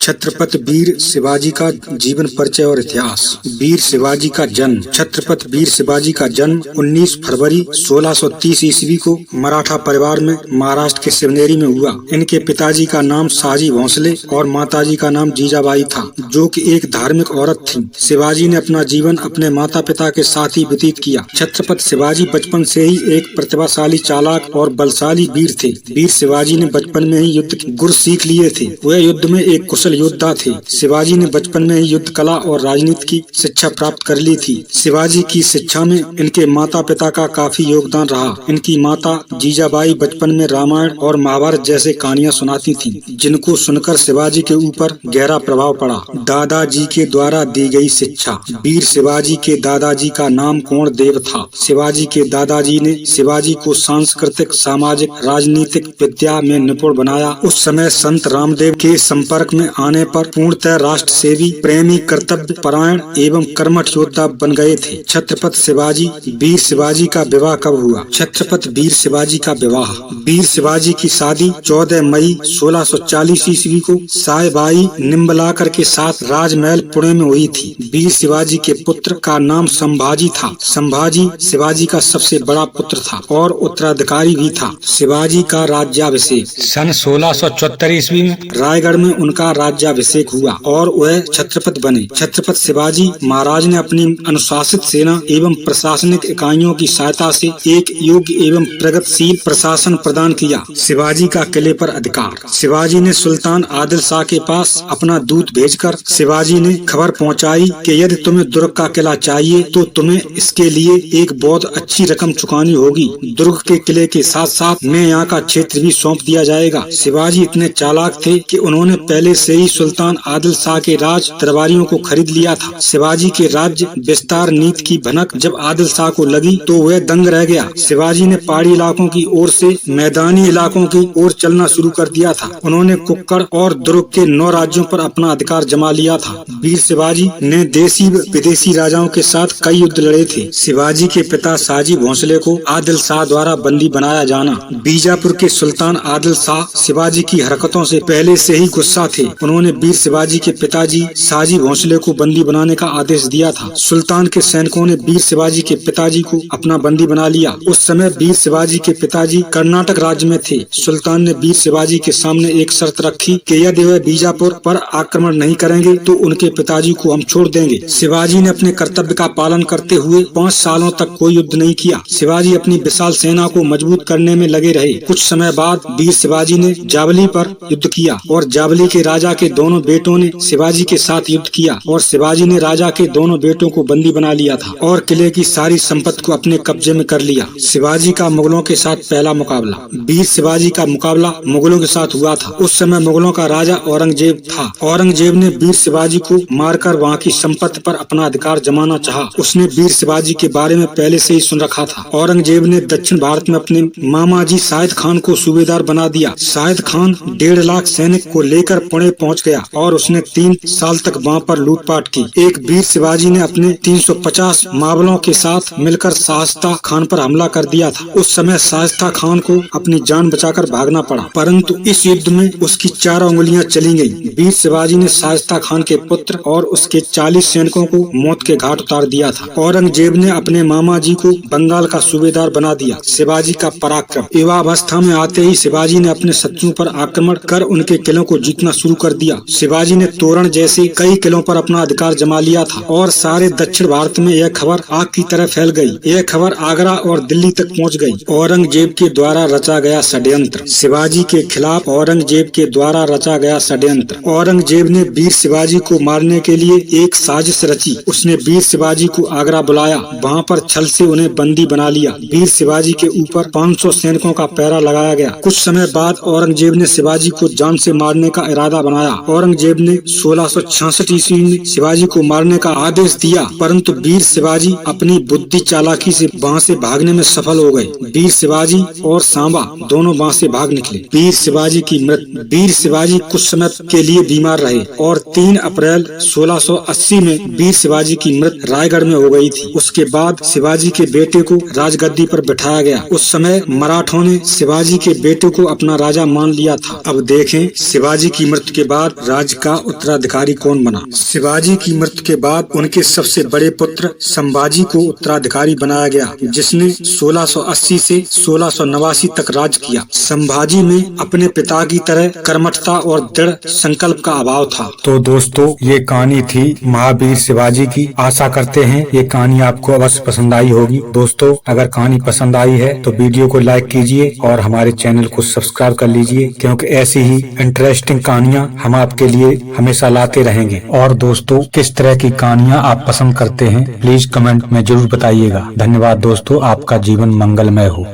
छत्रपति वीर शिवाजी का जीवन परिचय और इतिहास। वीर शिवाजी का जन्म। छत्रपति वीर शिवाजी का जन्म 19 फरवरी 1630 ईस्वी को मराठा परिवार में महाराष्ट्र के शिवनेरी में हुआ। इनके पिताजी का नाम शाहजी भोंसले और माताजी का नाम जीजाबाई था, जो कि एक धार्मिक औरत थी। शिवाजी ने अपना जीवन अपने माता पिता के साथ ही व्यतीत किया। छत्रपति शिवाजी बचपन से ही एक प्रतिभाशाली, चालाक और बलशाली वीर थे। वीर शिवाजी ने बचपन में ही युद्ध के गुर सीख लिए थे। वह युद्ध में एक कुशल योद्धा थे। शिवाजी ने बचपन में ही युद्ध कला और राजनीति की शिक्षा प्राप्त कर ली थी। शिवाजी की शिक्षा में इनके माता पिता का काफी योगदान रहा। इनकी माता जीजाबाई बचपन में रामायण और महाभारत जैसे कहानियां सुनाती थीं, जिनको सुनकर शिवाजी के ऊपर गहरा प्रभाव पड़ा। दादाजी के द्वारा दी गई शिक्षा। वीर शिवाजी के दादाजी का नाम कोणदेव था। शिवाजी के दादाजी ने शिवाजी को सांस्कृतिक, सामाजिक, राजनीतिक विद्या में निपुण बनाया। उस समय संत रामदेव के संपर्क में आने पर पूर्णतः राष्ट्र सेवी, प्रेमी, कर्तव्य परायण एवं कर्मठ योद्धा बन गए थे। छत्रपति शिवाजी वीर शिवाजी का विवाह कब हुआ? छत्रपति वीर शिवाजी का विवाह। वीर शिवाजी की शादी 14 मई 1640 ईस्वी को सायबाई निम्बलाकर के साथ राजमहल पुणे में हुई थी। वीर शिवाजी के पुत्र का नाम संभाजी था। संभाजी शिवाजी का सबसे बड़ा पुत्र था और उत्तराधिकारी भी था। शिवाजी का राज्याभिषेक सन 1674 ईस्वी में रायगढ़ में उनका राज्याभिषेक हुआ और वह छत्रपति बने। छत्रपति शिवाजी महाराज ने अपनी अनुशासित सेना एवं प्रशासनिक इकाइयों की सहायता से एक योग्य एवं प्रगतिशील प्रशासन प्रदान किया। शिवाजी का किले पर अधिकार। शिवाजी ने सुल्तान आदिल शाह के पास अपना दूत भेजकर शिवाजी ने खबर पहुंचाई कि यदि तुम्हें दुर्ग का किला चाहिए तो तुम्हें इसके लिए एक बहुत अच्छी रकम चुकानी होगी। दुर्ग के किले के साथ साथ में यहाँ का क्षेत्र भी सौंप दिया जाएगा। शिवाजी इतने चालाक थे कि उन्होंने पहले से ही सुल्तान आदिल शाह के राज दरबारियों को खरीद लिया था। शिवाजी के राज्य विस्तार नीति की भनक जब आदिल शाह को लगी तो वह दंग रह गया। शिवाजी ने पहाड़ी इलाकों की ओर से मैदानी इलाकों की ओर चलना शुरू कर दिया था। उन्होंने कुक्कड़ और दुर्ग के 9 राज्यों पर अपना अधिकार जमा लिया था। वीर शिवाजी ने देशी व विदेशी राजाओं के साथ कई युद्ध लड़े थे। शिवाजी के पिता शाहजी भोंसले को आदिल शाह द्वारा बंदी बनाया जाना। बीजापुर के सुल्तान आदिल शाह शिवाजी की हरकतों से पहले से ही गुस्सा थे। उन्होंने वीर शिवाजी के पिताजी शाहजी भोंसले को बंदी बनाने का आदेश दिया था। सुल्तान के सैनिकों ने वीर शिवाजी के पिताजी को अपना बंदी बना लिया। उस समय वीर शिवाजी के पिताजी कर्नाटक राज्य में थे। सुल्तान ने वीर शिवाजी के सामने एक शर्त रखी कि यदि वह बीजापुर पर आक्रमण नहीं करेंगे तो उनके पिताजी को हम छोड़ देंगे। शिवाजी ने अपने कर्तव्य का पालन करते हुए 5 सालों तक कोई युद्ध नहीं किया। शिवाजी अपनी विशाल सेना को मजबूत करने में लगे रहे। कुछ समय बाद वीर शिवाजी ने जावली पर युद्ध किया और जावली के राजा के दोनों बेटों ने शिवाजी के साथ युद्ध किया और शिवाजी ने राजा के दोनों बेटों को बंदी बना लिया था और किले की सारी संपत्ति को अपने कब्जे में कर लिया। शिवाजी का मुगलों के साथ पहला मुकाबला। वीर शिवाजी का मुकाबला मुगलों के साथ हुआ था। उस समय मुगलों का राजा औरंगजेब था। औरंगजेब ने वीर शिवाजी को मारकर वहाँ की संपत्ति पर अपना अधिकार जमाना चाहा। उसने वीर शिवाजी के बारे में पहले से ही सुन रखा था। औरंगजेब ने दक्षिण भारत में अपने मामा जी शाहिद खान को सूबेदार बना दिया। शाहिद खान 1.5 लाख सैनिक को लेकर पुणे पहुंच गया और उसने 3 साल तक वहां पर लूटपाट की। एक वीर शिवाजी ने अपने 350 मावलों के साथ मिलकर शाइस्ता खान पर हमला कर दिया था। उस समय शाइस्ता खान को अपनी जान बचाकर भागना पड़ा, परंतु इस युद्ध में उसकी 4 उंगलियां चली गईं। वीर शिवाजी ने शाइस्ता खान के पुत्र और उसके 40 सैनिकों को मौत के घाट उतार दिया था। औरंगजेब ने अपने मामा जी को बंगाल का सूबेदार बना दिया। शिवाजी का पराक्रम। युवावस्था में आते ही शिवाजी ने अपने शत्रुओं पर आक्रमण कर उनके किलों को जीतना शुरू कर दिया। शिवाजी ने तोरण जैसे कई किलों पर अपना अधिकार जमा लिया था और सारे दक्षिण भारत में यह खबर आग की तरह फैल गई। यह खबर आगरा और दिल्ली तक पहुंच गई। औरंगजेब के द्वारा रचा गया षड्यंत्र। शिवाजी के खिलाफ औरंगजेब के द्वारा रचा गया षड्यंत्र। औरंगजेब ने वीर शिवाजी को मारने के लिए एक साजिश रची। उसने वीर शिवाजी को आगरा बुलाया, वहाँ पर छल से उन्हें बंदी बना लिया। वीर शिवाजी के ऊपर 500 सैनिकों का पहरा लगाया गया। कुछ समय बाद औरंगजेब ने शिवाजी को जान से मारने का इरादा बनाया। औरंगजेब ने 1666 ईस्वी में शिवाजी को मारने का आदेश दिया, परंतु वीर शिवाजी अपनी बुद्धि चालाकी से वहाँ से भागने में सफल हो गए। वीर शिवाजी और सांबा दोनों वहाँ से भाग निकले। वीर शिवाजी की मृत्यु। वीर शिवाजी कुछ समय के लिए बीमार रहे और 3 अप्रैल 1680 में वीर शिवाजी की मृत्यु रायगढ़ में हो गई थी। उसके बाद शिवाजी के बेटे को राजगद्दी पर बिठाया गया। उस समय मराठों ने शिवाजी के बेटे को अपना राजा मान लिया था। अब देखें शिवाजी की मृत्यु के बाद राज्य का उत्तराधिकारी कौन बना? शिवाजी की मृत्यु के बाद उनके सबसे बड़े पुत्र संभाजी को उत्तराधिकारी बनाया गया, जिसने 1680 से 1689 तक राज किया। संभाजी में अपने पिता की तरह कर्मठता और दृढ़ संकल्प का अभाव था। तो दोस्तों, ये कहानी थी महावीर शिवाजी की। आशा करते हैं ये कहानी आपको अवश्य पसंद आई होगी। दोस्तों, अगर कहानी पसंद आई है तो वीडियो को लाइक कीजिए और हमारे चैनल को सब्सक्राइब कर लीजिए, क्योंकि ऐसी ही इंटरेस्टिंग कहानियाँ हम आपके लिए हमेशा लाते रहेंगे। और दोस्तों, किस तरह की कहानियाँ आप पसंद करते हैं प्लीज कमेंट में जरूर बताइएगा। धन्यवाद दोस्तों, आपका जीवन मंगलमय हो।